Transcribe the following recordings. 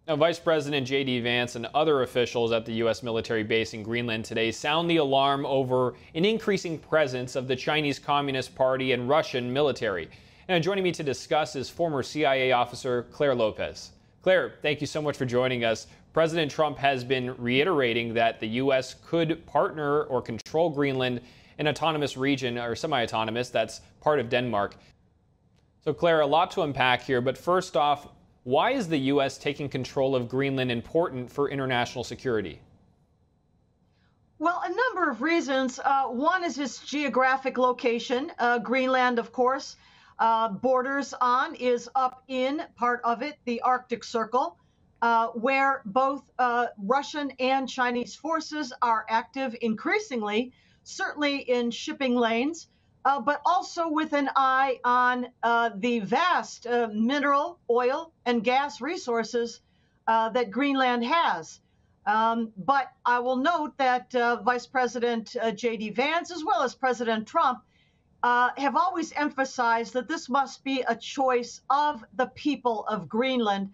Now, Vice President J.D.Vance and other officials at the U.S. military base in Greenland today sound the alarm over an increasing presence of the Chinese Communist Party and Russian military. And joining me to discuss is former CIA officer Claire Lopez. Claire, thank you so much for joining us. President Trump has been reiterating that the U.S. could partner or control Greenland, an autonomous region or semi-autonomous that's part of Denmark. So, Claire, a lot to unpack here, but first off, why is the U.S. taking control of Greenland important for international security? Well, a number of reasons. One is its geographic location. Greenland, of course, is up in part of it, the Arctic Circle, where both Russian and Chinese forces are active increasingly, certainly in shipping lanes, but also with an eye on the vast mineral, oil, and gas resources that Greenland has. But I will note that Vice President J.D. Vance, as well as President Trump, have always emphasized that this must be a choice of the people of Greenland.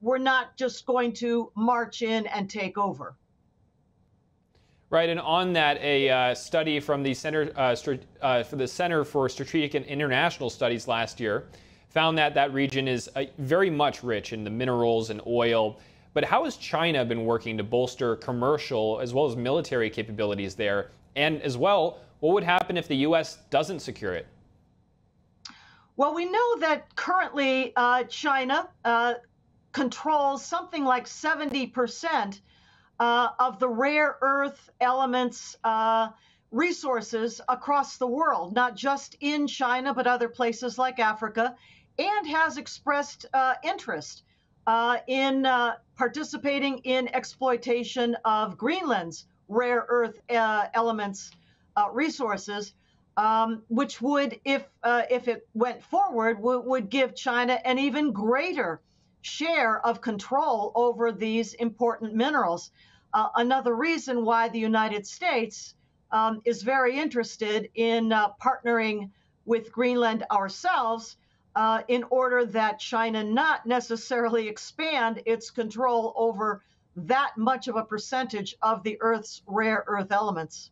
We're not just going to march in and take over. Right, and on that, a study from the Center for Strategic and International Studies last year found that that region is very much rich in the minerals and oil. But how has China been working to bolster commercial as well as military capabilities there? And as well, what would happen if the U.S. doesn't secure it? Well, we know that currently China controls something like 70% of the rare earth elements resources across the world, not just in China, but other places like Africa, and has expressed interest in participating in exploitation of Greenland's rare earth elements resources, which would, if it went forward, would give China an even greater share of control over these important minerals. Another reason why the United States is very interested in partnering with Greenland ourselves in order that China not necessarily expand its control over that much of a percentage of the Earth's rare earth elements.